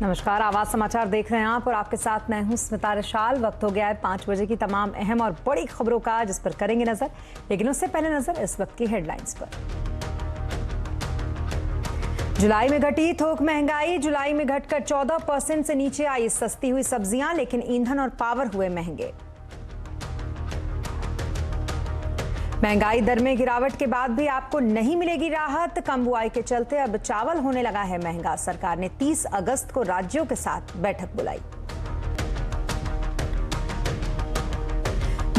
नमस्कार, आवाज समाचार देख रहे हैं आप और आपके साथ मैं हूं स्मिता रिशाल। वक्त हो गया है 5 बजे की तमाम अहम और बड़ी खबरों का, जिस पर करेंगे नजर। लेकिन उससे पहले नजर इस वक्त की हेडलाइंस पर। जुलाई में घटी थोक महंगाई। जुलाई में घटकर 14% से नीचे आई सस्ती हुई सब्जियां, लेकिन ईंधन और पावर हुए महंगे। महंगाई दर में गिरावट के बाद भी आपको नहीं मिलेगी राहत। कम बुआई के चलते अब चावल होने लगा है महंगा। सरकार ने 30 अगस्त को राज्यों के साथ बैठक बुलाई।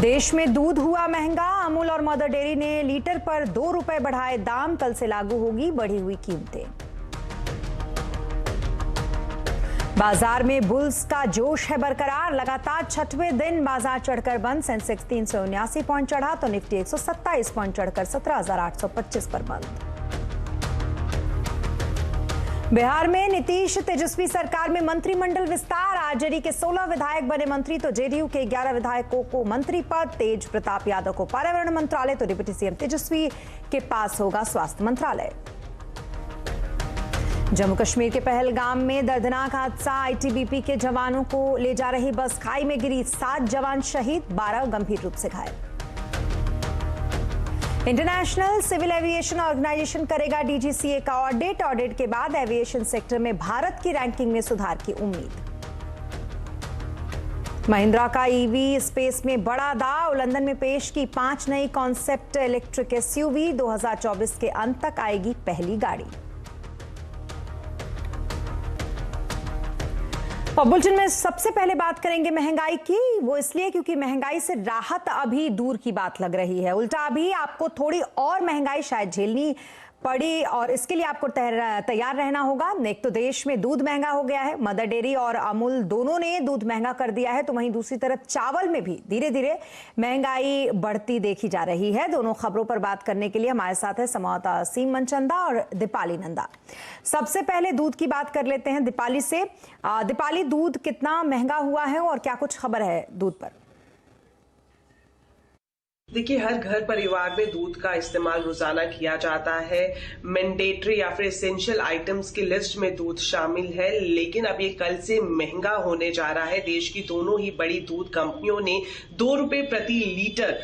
देश में दूध हुआ महंगा। अमूल और मदर डेयरी ने लीटर पर 2 रुपए बढ़ाए दाम। कल से लागू होगी बढ़ी हुई कीमतें। बाजार में बुल्स का जोश है बरकरार। लगातार 6वें दिन बाजार चढ़कर बंद। सेंसेक्स 379 पॉइंट चढ़ा तो निफ्टी 127 पॉइंट चढ़कर 17,825 पर बंद। बिहार में नीतीश तेजस्वी सरकार में मंत्रिमंडल विस्तार। आरजेडी के 16 विधायक बने मंत्री तो जेडीयू के 11 विधायकों को मंत्री पद। तेज प्रताप यादव को पर्यावरण मंत्रालय तो डिप्टी सीएम तेजस्वी के पास होगा स्वास्थ्य मंत्रालय। जम्मू कश्मीर के पहलगाम में दर्दनाक हादसा। आईटीबीपी के जवानों को ले जा रही बस खाई में गिरी। 7 जवान शहीद, 12 गंभीर रूप से घायल। इंटरनेशनल सिविल एविएशन ऑर्गेनाइजेशन करेगा डीजीसीए का ऑडिट। ऑडिट के बाद एविएशन सेक्टर में भारत की रैंकिंग में सुधार की उम्मीद। महिंद्रा का ईवी स्पेस में बड़ा दांव। लंदन में पेश की 5 नई कॉन्सेप्ट इलेक्ट्रिक एसयूवी। 2024 के अंत तक आएगी पहली गाड़ी। बुलेटिन में सबसे पहले बात करेंगे महंगाई की। वो इसलिए क्योंकि महंगाई से राहत अभी दूर की बात लग रही है। उल्टा अभी आपको थोड़ी और महंगाई शायद झेलनी पड़ी और इसके लिए आपको तैयार रहना होगा। एक तो देश में दूध महंगा हो गया है। मदर डेयरी और अमूल दोनों ने दूध महंगा कर दिया है। तो वहीं दूसरी तरफ चावल में भी धीरे धीरे महंगाई बढ़ती देखी जा रही है। दोनों खबरों पर बात करने के लिए हमारे साथ है संवाददाता असीम मनचंदा और दीपाली नंदा। सबसे पहले दूध की बात कर लेते हैं दीपाली से। दीपाली, दूध कितना महंगा हुआ है और क्या कुछ खबर है दूध पर? देखिए, हर घर परिवार में दूध का इस्तेमाल रोजाना किया जाता है। मैंडेटरी या फिर एसेंशियल आइटम्स की लिस्ट में दूध शामिल है, लेकिन अब ये कल से महंगा होने जा रहा है। देश की दोनों ही बड़ी दूध कंपनियों ने 2 रुपए प्रति लीटर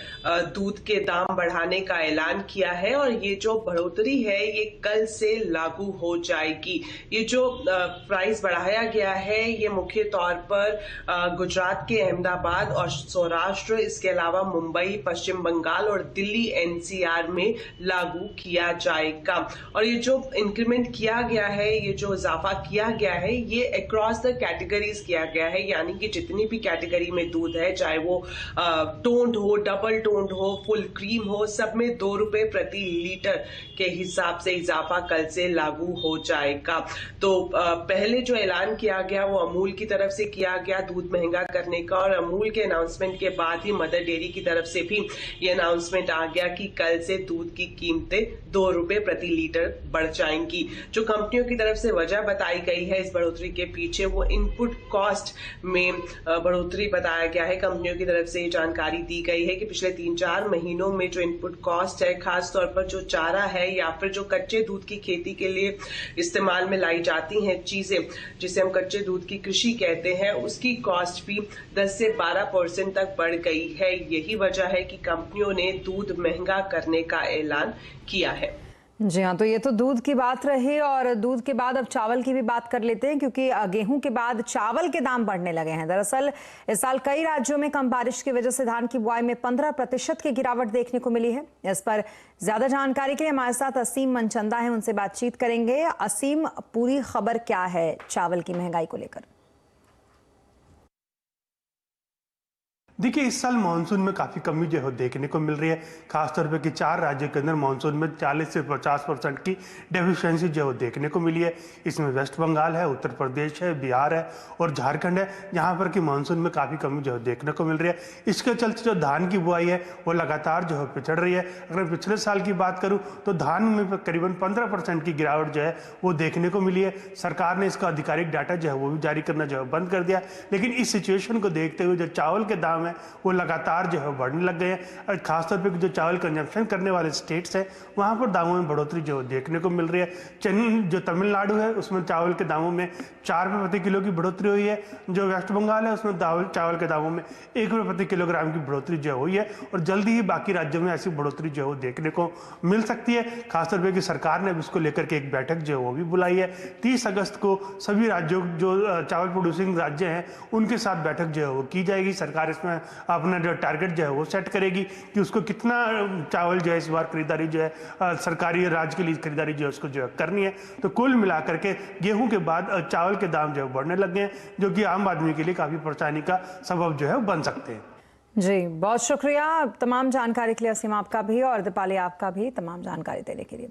दूध के दाम बढ़ाने का ऐलान किया है और ये जो बढ़ोतरी है ये कल से लागू हो जाएगी। ये जो प्राइस बढ़ाया गया है ये मुख्य तौर पर गुजरात के अहमदाबाद और सौराष्ट्र, इसके अलावा मुंबई, पश्चिम बंगाल और दिल्ली एनसीआर में लागू किया जाएगा। और ये जो इंक्रीमेंट किया गया है, ये जो इजाफा किया गया है, ये अक्रॉस द कैटेगरीज किया गया है। यानी कि जितनी भी कैटेगरी में दूध है, चाहे वो टोन्ड हो, डबल टोन्ड हो, फुल क्रीम हो, सब में 2 रुपए प्रति लीटर के हिसाब से इजाफा कल से लागू हो जाएगा। तो पहले जो ऐलान किया गया वो अमूल की तरफ से किया गया दूध महंगा करने का, और अमूल के अनाउंसमेंट के बाद ही मदर डेयरी की तरफ से भी ये अनाउंसमेंट आ गया कि कल से दूध की कीमतें 2 रुपए प्रति लीटर बढ़ जाएंगी। जो कंपनियों की तरफ से वजह बताई गई है इस बढ़ोतरी के पीछे, वो इनपुट कॉस्ट में बढ़ोतरी बताया गया है। कंपनियों की तरफ से ये जानकारी दी गई है कि पिछले 3-4 महीनों में जो इनपुट कॉस्ट है, खासतौर पर जो चारा है या फिर जो कच्चे दूध की खेती के लिए इस्तेमाल में लाई जाती हैं चीजें, जिसे हम कच्चे दूध की कृषि कहते हैं, उसकी कॉस्ट भी 10 से 12% तक बढ़ गई है। यही वजह है कि कंपनियों ने दूध महंगा करने का ऐलान किया है। जी हाँ, तो ये तो दूध की बात रही और दूध के बाद अब चावल की भी बात कर लेते हैं, क्योंकि गेहूं के बाद चावल के दाम बढ़ने लगे हैं। दरअसल इस साल कई राज्यों में कम बारिश की वजह से धान की बुआई में 15% की गिरावट देखने को मिली है। इस पर ज्यादा जानकारी के लिए हमारे साथ असीम मनचंदा है, उनसे बातचीत करेंगे। असीम, पूरी खबर क्या है चावल की महंगाई को लेकर? देखिए, इस साल मानसून में काफ़ी कमी जो है देखने को मिल रही है। खासतौर पे कि 4 राज्यों के अंदर मानसून में 40 से 50% की डेफिशिएंसी जो है देखने को मिली है। इसमें वेस्ट बंगाल है, उत्तर प्रदेश है, बिहार है और झारखंड है, जहां पर कि मानसून में काफ़ी कमी जो है देखने को मिल रही है। इसके चलते जो धान की बुआई है वो लगातार जो है पिछड़ रही है। अगर पिछले साल की बात करूँ तो धान में करीबन 15% की गिरावट जो है वो देखने को मिली है। सरकार ने इसका आधिकारिक डाटा जो है वो भी जारी करना जो है बंद कर दिया। लेकिन इस सिचुएशन को देखते हुए जो चावल के दाम दाम है वो लगातार जो है बढ़ने लग गए हैं। और खासतौर पर जो चावल कंजम्पशन करने वाले स्टेट्स हैं वहाँ पर दामों में बढ़ोतरी जो देखने को मिल रही है। जो तमिलनाडु है उसमें चावल के दामों में 4 रुपये प्रति किलो की बढ़ोतरी हुई है। जो वेस्ट बंगाल है उसमें चावल के दामों में 1 रुपये प्रति किलोग्राम की बढ़ोतरी जो हुई है और जल्दी ही बाकी राज्यों में ऐसी बढ़ोतरी जो है देखने को मिल सकती है। खासतौर पर कि सरकार ने इसको लेकर के एक बैठक जो है वो भी बुलाई है। 30 अगस्त को सभी राज्यों जो चावल प्रोड्यूसिंग राज्य हैं उनके साथ बैठक जो है वो की जाएगी। सरकार इसमें अपना जो टारगेट जो है वो सेट करेगी कि उसको कितना चावल जो है इस बार खरीदारी जो है सरकारी राज्य के लिए खरीदारी जो है उसको जो है करनी है। तो कुल मिलाकर के गेहूं के बाद चावल के दाम जो है बढ़ने लग गए हैं, जो कि आम आदमी के लिए काफी परेशानी का सबब जो है बन सकते हैं। जी, बहुत शुक्रिया तमाम जानकारी के लिए असीम आपका भी, और दीपाली आपका भी तमाम जानकारी देने के लिए।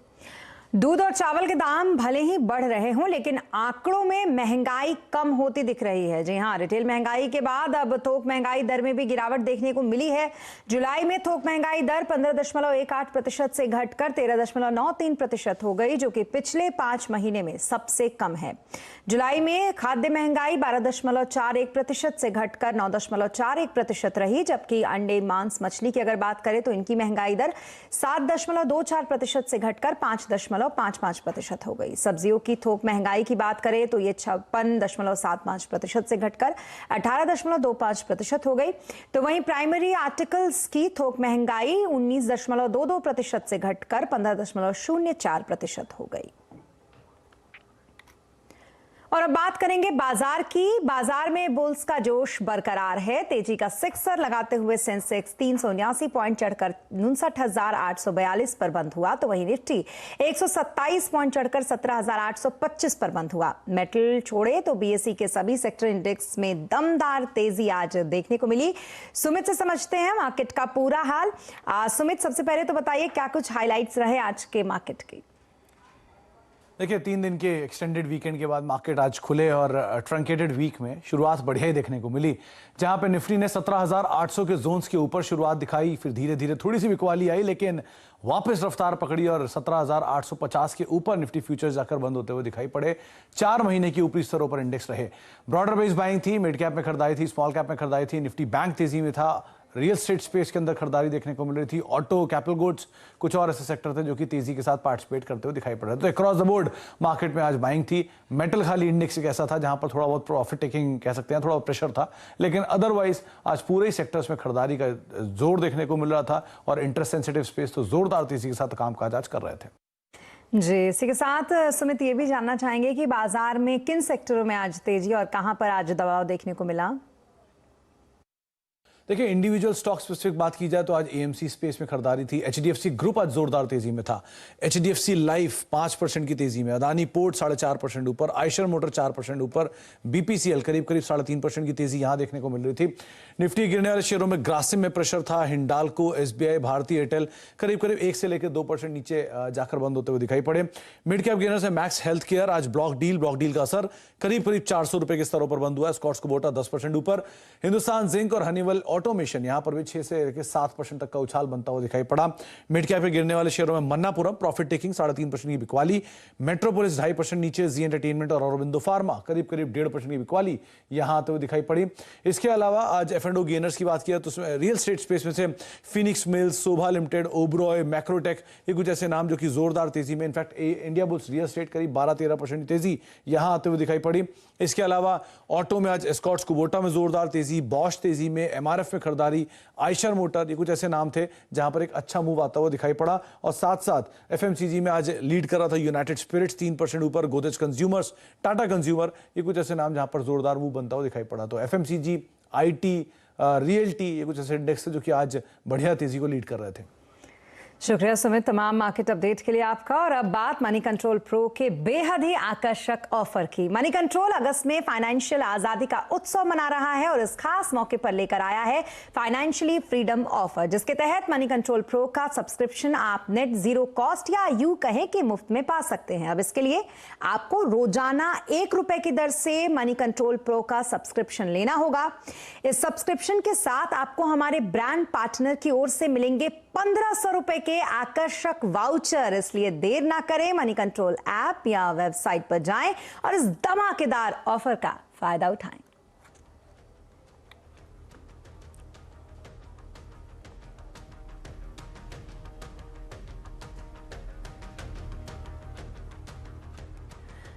दूध और चावल के दाम भले ही बढ़ रहे हों लेकिन आंकड़ों में महंगाई कम होती दिख रही है। जी हां, रिटेल महंगाई के बाद अब थोक महंगाई दर में भी गिरावट देखने को मिली है। जुलाई में थोक महंगाई दर 15.18% से घटकर 13.93% हो गई, जो कि पिछले 5 महीने में सबसे कम है। जुलाई में खाद्य महंगाई 12.41% से घटकर 9.41% रही, जबकि अंडे, मांस, मछली की अगर बात करें तो इनकी महंगाई दर 7.24% से घटकर 5.55% हो गई। सब्जियों की थोक महंगाई की बात करें तो ये 56.75% से घटकर 18.25% हो गई। तो वहीं प्राइमरी आर्टिकल्स की थोक महंगाई 19.22% से घटकर 15.04% हो गई। और अब बात करेंगे बाजार की। बाजार में बुल्स का जोश बरकरार है। तेजी का सिक्सर लगाते हुए सेंसेक्स 379 पॉइंट चढ़कर 59,842 पर बंद हुआ, तो वहीं निफ्टी 127 पॉइंट चढ़कर 17,825 पर बंद हुआ। मेटल छोड़े तो बीएसई के सभी सेक्टर इंडेक्स में दमदार तेजी आज देखने को मिली। सुमित से समझते हैं मार्केट का पूरा हाल। सुमित, सबसे पहले तो बताइए क्या कुछ हाईलाइट्स रहे आज के मार्केट की। देखिए, 3 दिन के एक्सटेंडेड वीकेंड के बाद मार्केट आज खुले और ट्रंकेटेड वीक में शुरुआत बढ़िया ही देखने को मिली, जहां पे निफ्टी ने 17,800 के जोन्स के ऊपर शुरुआत दिखाई, फिर धीरे धीरे थोड़ी सी बिकवाली आई, लेकिन वापस रफ्तार पकड़ी और 17,850 के ऊपर निफ्टी फ्यूचर्स जाकर बंद होते हुए दिखाई पड़े। 4 महीने की ऊपरी स्तरों पर इंडेक्स रहे। ब्रॉडर बेस बाइंग थी, मिड कैप में खरीदारी थी, स्मॉल कैप में खरीदारी थी। निफ्टी बैंक तेजी में था। रियल स्टेट स्पेस के अंदर खरीदारी देखने को मिल रही थी। ऑटो, कैपिटल गुड्स, कुछ और ऐसे सेक्टर थे जो कि तेजी के साथ पार्टिसिपेट करते हुए दिखाई पड़ रहे थे। तो अक्रॉस द बोर्ड मार्केट में आज बाइंग थी। मेटल खाली इंडेक्स एक ऐसा था जहां पर थोड़ा बहुत प्रॉफिट टेकिंग कह सकते हैं, थोड़ा प्रेशर था, लेकिन अदरवाइज आज पूरे ही सेक्टर्स में खरीदारी का जोर देखने को मिल रहा था और इंटरेस्ट सेंसिटिव स्पेस तो जोरदार तेजी के साथ कामकाज आज कर रहे थे। जी, इसी के साथ सुमित ये भी जानना चाहेंगे कि बाजार में किन सेक्टरों में आज तेजी और कहां पर आज दबाव देखने को मिला। देखिए, इंडिविजुअल स्टॉक स्पेसिफिक बात की जाए तो आज एएमसी स्पेस में खरीदारी थी। एचडीएफसी ग्रुप आज जोरदार तेजी में था। एचडीएफसी लाइफ 5% की तेजी में, अदानी पोर्ट 4.5% ऊपर, आयशर मोटर 4% ऊपर, बीपीसीएल करीब 3.5% की तेजी यहां देखने को मिल रही थी। निफ्टी गिरने वाले शेयरों में ग्रासिम में प्रेशर था। हिंडाल्को, एसबीआई, भारतीय एयरटेल करीब 1 से लेकर 2% नीचे जाकर बंद होते हुए दिखाई पड़े। मिड कैप गिनर्स है मैक्स हेल्थ केयर, आज ब्लॉक डील का असर करीब 400 रुपए के स्तरों पर बंद हुआ है। स्कॉट्स कुबोटा 10% ऊपर। हिंदुस्तान जिंक और हनीवेल ऑटोमेशन यहां पर भी 6 से लेकर 7% तक का उछाल बनता हुआ दिखाई पड़ा। मिड कैप में गिरने वाले शेयरों में मन्नापुरम प्रॉफिट टेकिंग 3.5% की बिकवाली, मेट्रोपोलिस 2.5% नीचे, जी एंटरटेनमेंट और औरोबिंदो फार्मा करीब 1.5% की बिकवाली यहां आते हुए दिखाई पड़ी। इसके अलावा आज एफ&ओ गेनर्स की बात किया तो उसमें रियल स्टेट स्पेस में से फिनिक्स मिल्स, शोभा लिमिटेड, ओबरॉय, मैक्रोटेक, ये कुछ ऐसे नाम जो कि जोरदार तेजी में, in fact India bulls real estate करीब 12-13% की तेजी यहां आते हुए दिखाई पड़ी। इसके अलावा ऑटो में आज एस्कॉर्ट्स कुबोटा में जोरदार तेजी, बॉश तेजी में, एमआरएफ में खरीदारी, आयशर मोटर, ये कुछ ऐसे नाम थे जहां पर एक अच्छा मूव आता हुआ दिखाई पड़ा। और साथ साथ एफएमसीजी में आज लीड कर रहा था यूनाइटेड स्पिरिट्स 3% ऊपर, गोदरेज कंज्यूमर्स, टाटा कंज्यूमर, ये कुछ ऐसे नाम जहां पर जोरदार मूव बनता हुआ दिखाई पड़ा। तो एफएमसीजी, आईटी, रियल्टी, ये कुछ ऐसे इंडेक्स थे जो कि आज बढ़िया तेजी को लीड कर रहे थे। शुक्रिया सुमित तमाम मार्केट अपडेट के लिए आपका। और अब बात मनी कंट्रोल प्रो के बेहद ही आकर्षक ऑफर की। मनी कंट्रोल अगस्त में फाइनेंशियल आजादी का उत्सव मना रहा है और इस खास मौके पर लेकर आया है फाइनेंशियली फ्रीडम ऑफर, जिसके तहत मनी कंट्रोल प्रो का सब्सक्रिप्शन आप नेट जीरो कॉस्ट या यूं कहें कि मुफ्त में पा सकते हैं। अब इसके लिए आपको रोजाना 1 रुपए की दर से मनी कंट्रोल प्रो का सब्सक्रिप्शन लेना होगा। इस सब्सक्रिप्शन के साथ आपको हमारे ब्रांड पार्टनर की ओर से मिलेंगे 1500 रुपए के आकर्षक वाउचर। इसलिए देर ना करें, मनी कंट्रोल ऐप या वेबसाइट पर जाएं और इस धमाकेदार ऑफर का फायदा उठाएं।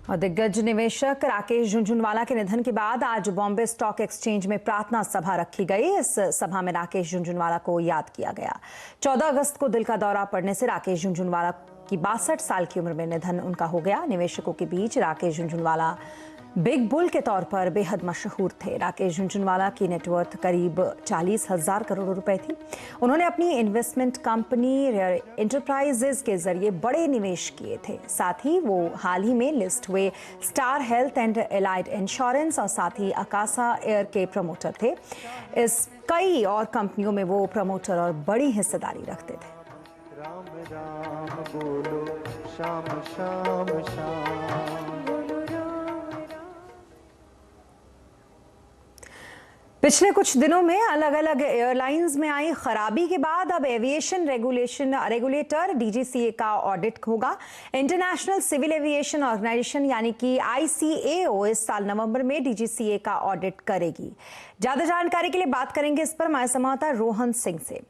और दिग्गज निवेशक राकेश झुनझुनवाला के निधन के बाद आज बॉम्बे स्टॉक एक्सचेंज में प्रार्थना सभा रखी गई। इस सभा में राकेश झुनझुनवाला को याद किया गया। 14 अगस्त को दिल का दौरा पड़ने से राकेश झुनझुनवाला की 62 साल की उम्र में निधन उनका हो गया। निवेशकों के बीच राकेश झुनझुनवाला बिग बुल के तौर पर बेहद मशहूर थे। राकेश झुनझुनवाला की नेटवर्थ करीब 40,000 करोड़ रुपए थी। उन्होंने अपनी इन्वेस्टमेंट कंपनी रेयर एंटरप्राइजेज के जरिए बड़े निवेश किए थे। साथ ही वो हाल ही में लिस्ट हुए star health and allied insurance और साथ ही अकासा एयर के प्रमोटर थे। इस कई और कंपनियों में वो प्रमोटर और बड़ी हिस्सेदारी रखते थे। राम राम बोलो शाम शाम शाम। पिछले कुछ दिनों में अलग अलग एयरलाइंस में आई खराबी के बाद अब एविएशन रेगुलेटर डीजीसीए का ऑडिट होगा। इंटरनेशनल सिविल एविएशन ऑर्गेनाइजेशन यानी कि ICAO इस साल नवंबर में डीजीसीए का ऑडिट करेगी। ज्यादा जानकारी के लिए बात करेंगे इस पर हमारे संवाददाता रोहन सिंह से।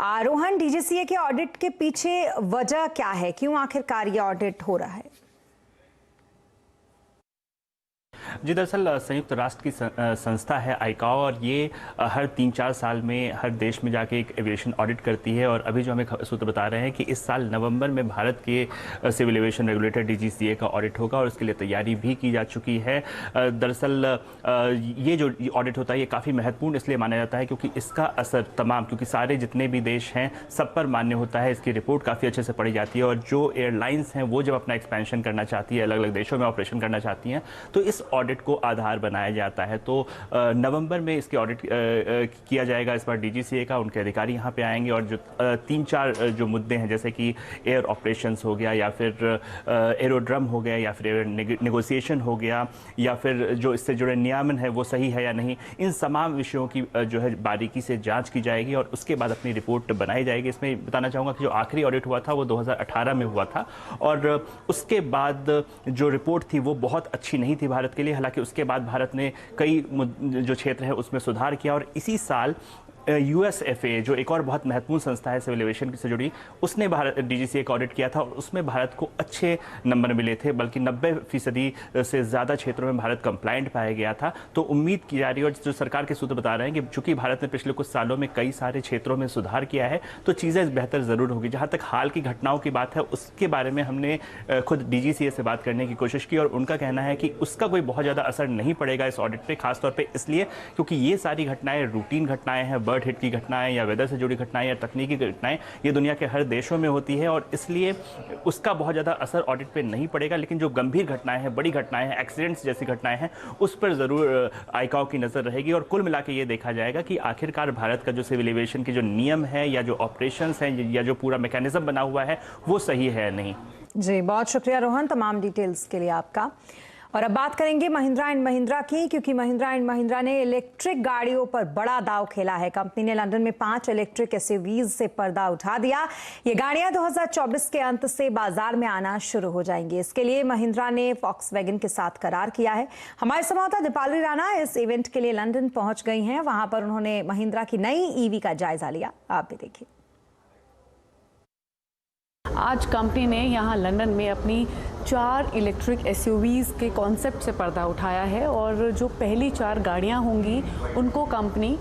रोहन, डीजीसीए के ऑडिट के पीछे वजह क्या है, क्यों आखिरकार ये ऑडिट हो रहा है? जी, दरअसल संयुक्त राष्ट्र की संस्था है ICAO और ये हर 3-4 साल में हर देश में जाके एक एविएशन ऑडिट करती है। और अभी जो हमें सूत्र बता रहे हैं कि इस साल नवंबर में भारत के सिविल एविएशन रेगुलेटर DGCA का ऑडिट होगा और उसके लिए तैयारी भी की जा चुकी है। दरअसल ये जो ऑडिट होता है ये काफ़ी महत्वपूर्ण इसलिए माना जाता है क्योंकि इसका असर तमाम, क्योंकि सारे जितने भी देश हैं सब पर मान्य होता है। इसकी रिपोर्ट काफ़ी अच्छे से पढ़ी जाती है और जो एयरलाइंस हैं वो जब अपना एक्सपेंशन करना चाहती है, अलग अलग देशों में ऑपरेशन करना चाहती हैं, तो इस ऑडिट को आधार बनाया जाता है। तो नवंबर में इसके ऑडिट किया जाएगा इस बार डीजीसीए का। उनके अधिकारी यहाँ पे आएंगे और जो 3-4 जो मुद्दे हैं जैसे कि एयर ऑपरेशंस हो गया या फिर एरोड्रम हो गया या फिर नेगोशिएशन हो गया या फिर जो इससे जुड़े नियमन है वो सही है या नहीं, इन तमाम विषयों की जो है बारीकी से जांच की जाएगी और उसके बाद अपनी रिपोर्ट बनाई जाएगी। इसमें बताना चाहूँगा कि जो आखिरी ऑडिट हुआ था वो 2018 में हुआ था और उसके बाद जो रिपोर्ट थी वो बहुत अच्छी नहीं थी भारत के लिए। हालांकि उसके बाद भारत ने कई जो क्षेत्र है उसमें सुधार किया और इसी साल USFA जो एक और बहुत महत्वपूर्ण संस्था है सिविल एविएशन से जुड़ी, उसने भारत डीजीसीए का ऑडिट किया था और उसमें भारत को अच्छे नंबर मिले थे, बल्कि 90% से ज़्यादा क्षेत्रों में भारत कंप्लायंट पाया गया था। तो उम्मीद की जा रही है और जो सरकार के सूत्र बता रहे हैं कि चूंकि भारत ने पिछले कुछ सालों में कई सारे क्षेत्रों में सुधार किया है तो चीज़ें बेहतर ज़रूर होगी। जहाँ तक हाल की घटनाओं की बात है उसके बारे में हमने खुद डीजीसीए से बात करने की कोशिश की और उनका कहना है कि उसका कोई बहुत ज़्यादा असर नहीं पड़ेगा इस ऑडिट पर, खासतौर पर इसलिए क्योंकि ये सारी घटनाएँ रूटीन घटनाएँ हैं, बर्ड हिट की घटनाएं या वेदर से जुड़ी घटनाएं या तकनीकी घटनाएं, ये दुनिया के हर देशों में होती है और इसलिए उसका बहुत ज़्यादा असर ऑडिट पे नहीं पड़ेगा। लेकिन जो गंभीर घटनाएं हैं, बड़ी घटनाएं हैं, एक्सीडेंट्स जैसी घटनाएं हैं, उस पर ज़रूर ICAO की नज़र रहेगी और कुल मिला के ये देखा जाएगा कि आखिरकार भारत का जो सिविल एविएशन के जो नियम है या जो ऑपरेशंस हैं या जो पूरा मैकेनिज्म बना हुआ है वो सही है नहीं। जी, बहुत शुक्रिया रोहन तमाम डिटेल्स के लिए आपका। और अब बात करेंगे महिंद्रा एंड महिंद्रा की, क्योंकि महिंद्रा एंड महिंद्रा ने इलेक्ट्रिक गाड़ियों पर बड़ा दांव खेला है। कंपनी ने लंदन में 5 इलेक्ट्रिक SUVs से पर्दा उठा दिया। ये गाड़ियां 2024 के अंत से बाजार में आना शुरू हो जाएंगी। इसके लिए महिंद्रा ने फॉक्सवैगन के साथ करार किया है। हमारे संवाददाता दीपाली राणा इस इवेंट के लिए लंदन पहुंच गई हैं। वहां पर उन्होंने महिंद्रा की नई EV का जायजा लिया। आप भी देखिए। आज कंपनी ने यहाँ लंदन में अपनी 4 इलेक्ट्रिक SUVs के कॉन्सेप्ट से पर्दा उठाया है और जो पहली 4 गाड़ियाँ होंगी उनको कंपनी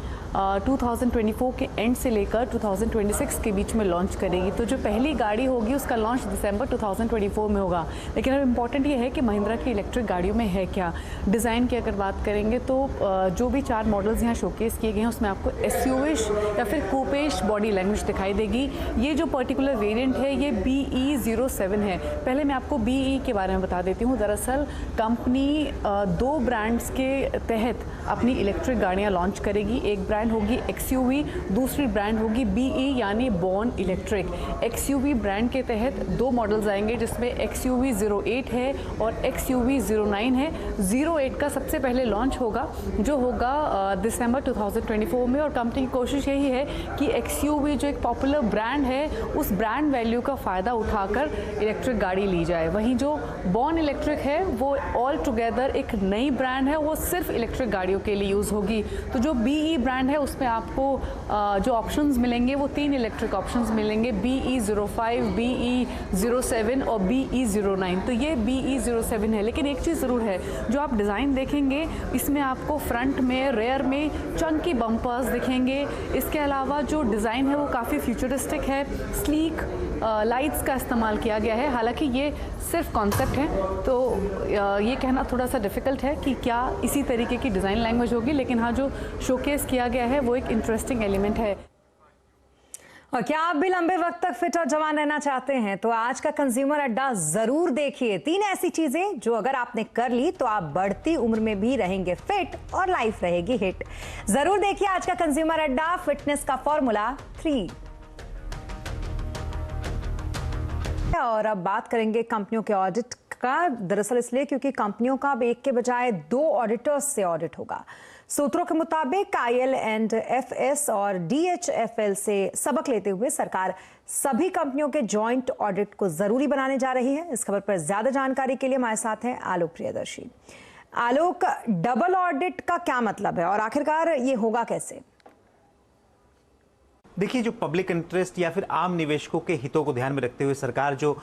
2024 के एंड से लेकर 2026 के बीच में लॉन्च करेगी। तो जो पहली गाड़ी होगी उसका लॉन्च दिसंबर 2024 में होगा। लेकिन अब इम्पॉर्टेंट ये है कि महिंद्रा की इलेक्ट्रिक गाड़ियों में है क्या। डिज़ाइन की अगर बात करेंगे तो जो भी 4 मॉडल्स यहाँ शोकेस किए गए हैं उसमें आपको SUV या फिर कूपेश बॉडी लैंग्वेज दिखाई देगी। ये जो पर्टिकुलर वेरिएंट है ये BE07 है। पहले मैं आपको BE के बारे में बता देती हूँ। दरअसल कंपनी 2 ब्रांड्स के तहत अपनी इलेक्ट्रिक गाड़ियाँ लॉन्च करेगी। एक ब्रांड होगी XUV, दूसरी ब्रांड होगी BE यानी बॉर्न इलेक्ट्रिक। XUV ब्रांड के तहत 2 मॉडल्स आएंगे जिसमें XUV 08 है और XUV 09 है। 08 का सबसे पहले लॉन्च होगा जो होगा दिसंबर 2024 में और कंपनी की कोशिश यही है कि XUV जो एक पॉपुलर ब्रांड है उस ब्रांड वैल्यू का फ़ायदा उठाकर इलेक्ट्रिक गाड़ी ली जाए। वहीं जो बॉर्न इलेक्ट्रिक है वो ऑल टुगेदर एक नई ब्रांड है, वो सिर्फ इलेक्ट्रिक गाड़ियों के लिए यूज़ होगी। तो जो BE ब्रांड है उसमें आपको जो ऑप्शंस मिलेंगे वो 3 इलेक्ट्रिक ऑप्शंस मिलेंगे, BE05, BE07 और BE09। तो ये BE07 है, लेकिन एक चीज़ ज़रूर है, जो आप डिज़ाइन देखेंगे इसमें आपको फ्रंट में, रेयर में चंकी बम्पर्स दिखेंगे। इसके अलावा जो डिज़ाइन है वो काफ़ी फ्यूचरिस्टिक है, स्लीक लाइट्स का इस्तेमाल किया गया है। हालांकि ये सिर्फ कॉन्सेप्ट है, तो ये कहना थोड़ा सा डिफ़िकल्ट है कि क्या इसी तरीके की डिज़ाइन लैंग्वेज होगी, लेकिन हाँ, जो शोकेस किया गया है वो एक इंटरेस्टिंग एलिमेंट है। और क्या आप भी लंबे वक्त तक फिट और जवान रहना चाहते हैं तो आज का कंज्यूमर अड्डा जरूर देखिए। 3 ऐसी चीजें जो अगर आपने कर ली तो आप बढ़ती उम्र में भी रहेंगे फिट और लाइफ रहेगी हिट। जरूर देखिए आज का कंज्यूमर अड्डा, फिटनेस का फॉर्मूला 3। और अब बात करेंगे कंपनियों के ऑडिट का। दरअसल इसलिए क्योंकि कंपनियों का अब एक के बजाय 2 ऑडिटर्स से ऑडिट होगा। सूत्रों के मुताबिक IL&FS और DHFL से सबक लेते हुए सरकार सभी कंपनियों के जॉइंट ऑडिट को जरूरी बनाने जा रही है। इस खबर पर ज्यादा जानकारी के लिए हमारे साथ हैं आलोक प्रियदर्शी। आलोक, डबल ऑडिट का क्या मतलब है और आखिरकार ये होगा कैसे? देखिए, जो पब्लिक इंटरेस्ट या फिर आम निवेशकों के हितों को ध्यान में रखते हुए सरकार जो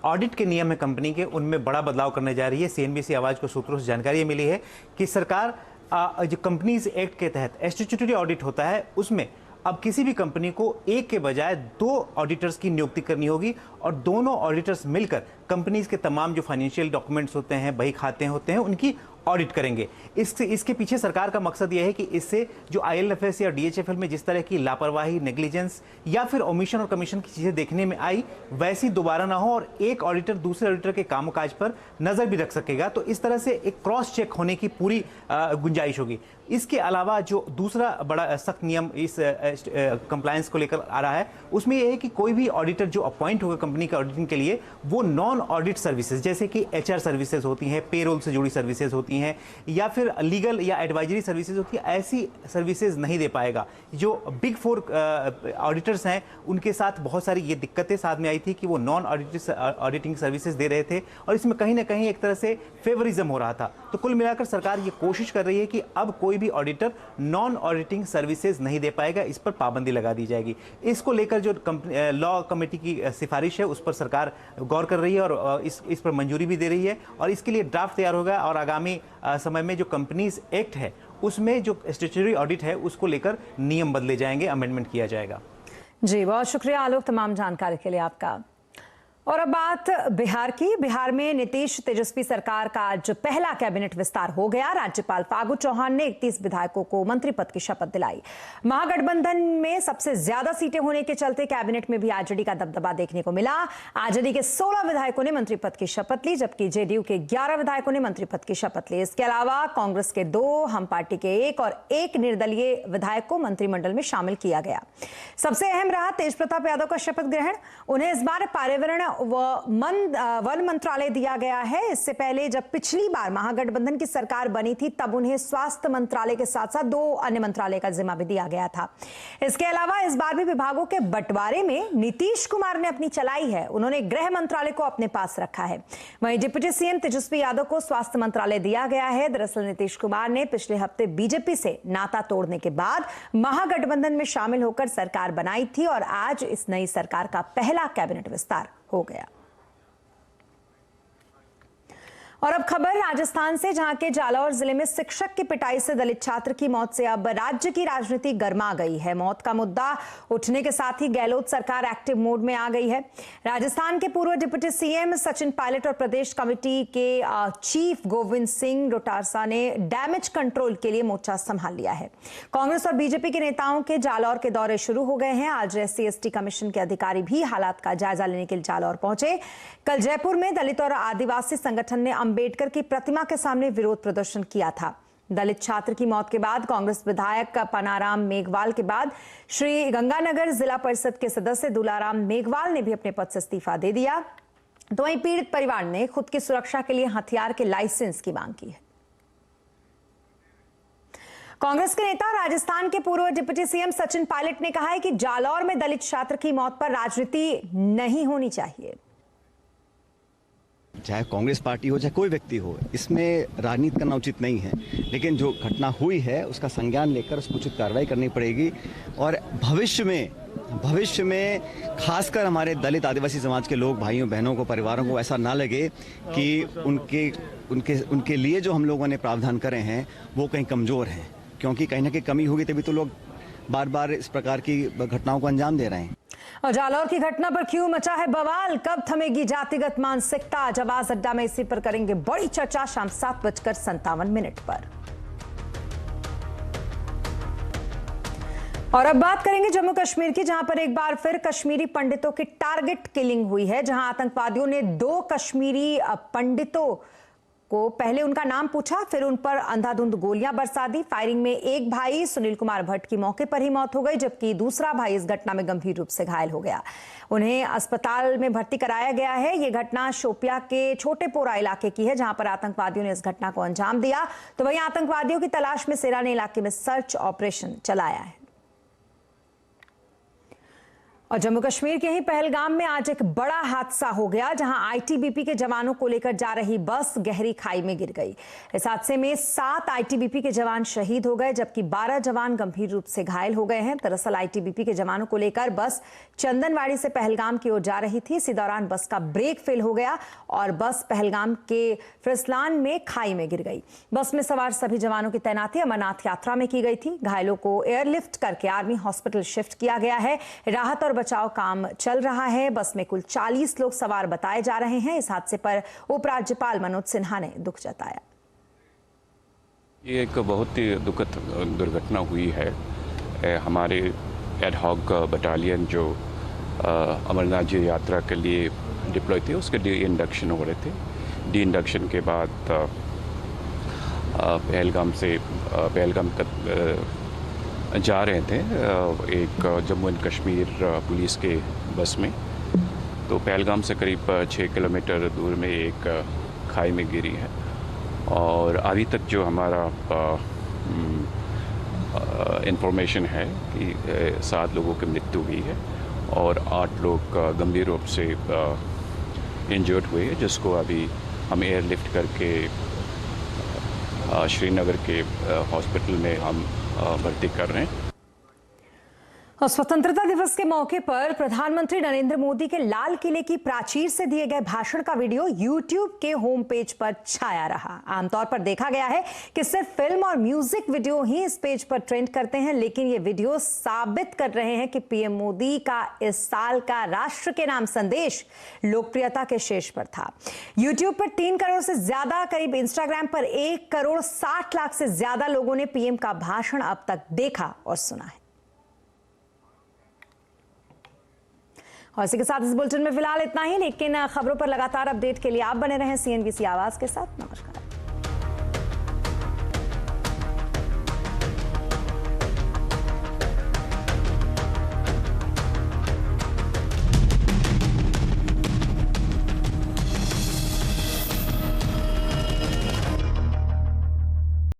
ऑडिट के नियम है कंपनी के, उनमें बड़ा बदलाव करने जा रही है। CNBC आवाज को सूत्रों से जानकारी मिली है कि सरकार जो कंपनीज एक्ट के तहत स्टैट्यूटरी ऑडिट होता है, उसमें अब किसी भी कंपनी को एक के बजाय 2 ऑडिटर्स की नियुक्ति करनी होगी और दोनों ऑडिटर्स मिलकर कंपनीज के तमाम जो फाइनेंशियल डॉक्यूमेंट्स होते हैं, बही खाते होते हैं, उनकी ऑडिट करेंगे। इसके पीछे सरकार का मकसद यह है कि इससे जो IL&FS या DHFL में जिस तरह की लापरवाही, नेग्लिजेंस या फिर ओमिशन और कमीशन की चीजें देखने में आई, वैसी दोबारा ना हो और एक ऑडिटर दूसरे ऑडिटर के कामकाज पर नजर भी रख सकेगा। तो इस तरह से एक क्रॉस चेक होने की पूरी गुंजाइश होगी। इसके अलावा जो दूसरा बड़ा सख्त नियम इस कंप्लायंस को लेकर आ रहा है, उसमें यह है कि कोई भी ऑडिटर जो अपॉइंट होगा कंपनी के ऑडिटिंग के लिए, वो नॉन ऑडिट सर्विसेज जैसे कि HR सर्विसेज होती हैं, पेरोल से जुड़ी सर्विसेज होती हैं या फिर लीगल या एडवाइजरी सर्विसेज होती है, ऐसी सर्विसेज नहीं दे पाएगा। जो बिग 4 ऑडिटर्स हैं, उनके साथ बहुत सारी ये दिक्कतें सामने आई थी कि वो नॉन ऑडिटिंग सर्विसेज दे रहे थे और इसमें कहीं ना कहीं एक तरह से फेवरिज्म हो रहा था। तो कुल मिलाकर सरकार ये कोशिश कर रही है कि अब कोई भी ऑडिटर नॉन ऑडिटिंग सर्विसेज नहीं दे पाएगा, इस पर पाबंदी लगा दी जाएगी। इसको लेकर जो लॉ कमेटी की सिफारिश है, उस पर सरकार गौर कर रही है और इस पर मंजूरी भी दे रही है और इसके लिए ड्राफ्ट तैयार होगा और आगामी समय में जो कंपनीज एक्ट है उसमें जो स्टैट्यूटरी ऑडिट है उसको लेकर नियम बदले जाएंगे, अमेंडमेंट किया जाएगा। जी, बहुत शुक्रिया आलोक तमाम जानकारी के लिए आपका। और अब बात बिहार की। बिहार में नीतीश तेजस्वी सरकार का आज पहला कैबिनेट विस्तार हो गया। राज्यपाल फागू चौहान ने 31 विधायकों को मंत्री पद की शपथ दिलाई। महागठबंधन में सबसे ज्यादा सीटें होने के चलते कैबिनेट में भी आरजेडी का दबदबा देखने को मिला। आरजेडी के 16 विधायकों ने मंत्री पद की शपथ ली, जबकि जेडीयू के 11 विधायकों ने मंत्री पद की शपथ ली। इसके अलावा कांग्रेस के 2, हम पार्टी के 1 और 1 निर्दलीय विधायक को मंत्रिमंडल में शामिल किया गया। सबसे अहम रहा तेज प्रताप यादव का शपथ ग्रहण। उन्हें इस बार पर्यावरण वन मंत्रालय दिया गया है। इससे पहले जब पिछली बार महागठबंधन की सरकार बनी थी तब उन्हें स्वास्थ्य मंत्रालय के साथ साथ 2 अन्य मंत्रालय का जिम्मा भी दिया गया था। इसके अलावा इस बार भी विभागों के बंटवारे में नीतीश कुमार ने अपनी चलाई है। उन्होंने गृह मंत्रालय को अपने पास रखा है। वहीं डिप्टी सीएम तेजस्वी यादव को स्वास्थ्य मंत्रालय दिया गया है। दरअसल नीतीश कुमार ने पिछले हफ्ते बीजेपी से नाता तोड़ने के बाद महागठबंधन में शामिल होकर सरकार बनाई थी और आज इस नई सरकार का पहला कैबिनेट विस्तार हो गया। और अब खबर राजस्थान से, जहां के जालौर जिले में शिक्षक की पिटाई से दलित छात्र की मौत से अब राज्य की राजनीति गर्मा गई है। मौत का मुद्दा उठने के साथ ही गहलोत सरकार एक्टिव मोड में आ गई है। राजस्थान के पूर्व डिप्टी सीएम सचिन पायलट और प्रदेश कमेटी के चीफ गोविंद सिंह डोटारसा ने डैमेज कंट्रोल के लिए मोर्चा संभाल लिया है। कांग्रेस और बीजेपी के नेताओं के जालौर के दौरे शुरू हो गए हैं। आज SC/ST कमीशन के अधिकारी भी हालात का जायजा लेने के लिए जालौर पहुंचे। कल जयपुर में दलित और आदिवासी संगठन ने अंबेडकर की प्रतिमा के सामने विरोध प्रदर्शन किया था। दलित छात्र की मौत के बाद कांग्रेस विधायक पनाराम मेघवाल के बाद श्री गंगानगर जिला परिषद के सदस्य दुलाराम मेघवाल ने भी अपने पद से इस्तीफा दे दिया। तो वहीं पीड़ित परिवार ने खुद की सुरक्षा के लिए हथियार के लाइसेंस की मांग की है। कांग्रेस के नेता राजस्थान के पूर्व डिप्टी सीएम सचिन पायलट ने कहा है कि जालौर में दलित छात्र की मौत पर राजनीति नहीं होनी चाहिए। चाहे कांग्रेस पार्टी हो चाहे कोई व्यक्ति हो, इसमें राजनीति करना उचित नहीं है। लेकिन जो घटना हुई है उसका संज्ञान लेकर उसको उचित कार्रवाई करनी पड़ेगी और भविष्य में खासकर हमारे दलित आदिवासी समाज के लोग, भाइयों बहनों को, परिवारों को ऐसा ना लगे कि उनके लिए जो हम लोगों ने प्रावधान करे हैं वो कहीं कमज़ोर हैं, क्योंकि कहीं ना कहीं कमी होगी तभी तो लोग बार बार इस प्रकार की घटनाओं को अंजाम दे रहे हैं। और जालौर की घटना पर क्यों मचा है बवाल, कब थमेगी जातिगत मानसिकता? जवाज अड्डा में इसी पर करेंगे बड़ी चर्चा शाम 7:57 पर। और अब बात करेंगे जम्मू कश्मीर की, जहां पर एक बार फिर कश्मीरी पंडितों की टारगेट किलिंग हुई है, जहां आतंकवादियों ने 2 कश्मीरी पंडितों को पहले उनका नाम पूछा, फिर उन पर अंधाधुंध गोलियां बरसा दी। फायरिंग में एक भाई सुनील कुमार भट्ट की मौके पर ही मौत हो गई, जबकि दूसरा भाई इस घटना में गंभीर रूप से घायल हो गया। उन्हें अस्पताल में भर्ती कराया गया है। यह घटना शोपिया के छोटेपोरा इलाके की है, जहां पर आतंकवादियों ने इस घटना को अंजाम दिया। तो वहीं आतंकवादियों की तलाश में सेना ने इलाके में सर्च ऑपरेशन चलाया है। और जम्मू कश्मीर के ही पहलगाम में आज एक बड़ा हादसा हो गया, जहां आईटीबीपी के जवानों को लेकर जा रही बस गहरी खाई में गिर गई। इस हादसे में 7 आईटीबीपी के जवान शहीद हो गए, जबकि 12 जवान गंभीर रूप से घायल हो गए हैं। दरअसल आईटीबीपी के जवानों को लेकर बस चंदनवाड़ी से पहलगाम की ओर जा रही थी। इसी दौरान बस का ब्रेक फेल हो गया और बस पहलगाम के फिसलान में खाई में गिर गई। बस में सवार सभी जवानों की तैनाती अमरनाथ यात्रा में की गई थी। घायलों को एयरलिफ्ट करके आर्मी हॉस्पिटल शिफ्ट किया गया है। राहत और बचाव काम चल रहा है। बस में कुल 40 लोग सवार बताए जा रहे हैं। इस हादसे पर उपराज्यपाल मनोज सिन्हा ने दुख जताया। ये एक बहुत ही दुखद दुर्घटना हुई है। हमारे एडहॉक बटालियन जो अमरनाथ जी यात्रा के लिए डिप्लॉय थे, उसके डी इंडक्शन हो रहे थे। डी इंडक्शन के बाद पहलगाम तक जा रहे थे एक जम्मू एंड कश्मीर पुलिस के बस में। तो पहलगाम से करीब 6 किलोमीटर दूर में एक खाई में गिरी है और अभी तक जो हमारा इंफॉर्मेशन है कि 7 लोगों की मृत्यु हुई है और 8 लोग गंभीर रूप से इंजर्ड हुए हैं, जिसको अभी हम एयरलिफ्ट करके श्रीनगर के हॉस्पिटल में हम भर्ती कर रहे हैं। और स्वतंत्रता दिवस के मौके पर प्रधानमंत्री नरेंद्र मोदी के लाल किले की प्राचीर से दिए गए भाषण का वीडियो YouTube के होम पेज पर छाया रहा। आमतौर पर देखा गया है कि सिर्फ फिल्म और म्यूजिक वीडियो ही इस पेज पर ट्रेंड करते हैं, लेकिन ये वीडियो साबित कर रहे हैं कि पीएम मोदी का इस साल का राष्ट्र के नाम संदेश लोकप्रियता के शीर्ष पर था। YouTube पर 3 करोड़ से ज्यादा, करीब इंस्टाग्राम पर 1 करोड़ 60 लाख से ज्यादा लोगों ने पीएम का भाषण अब तक देखा और सुना है। और इसी के साथ इस बुलेटिन में फिलहाल इतना ही, लेकिन खबरों पर लगातार अपडेट के लिए आप बने रहें CNBC आवाज के साथ। नमस्कार।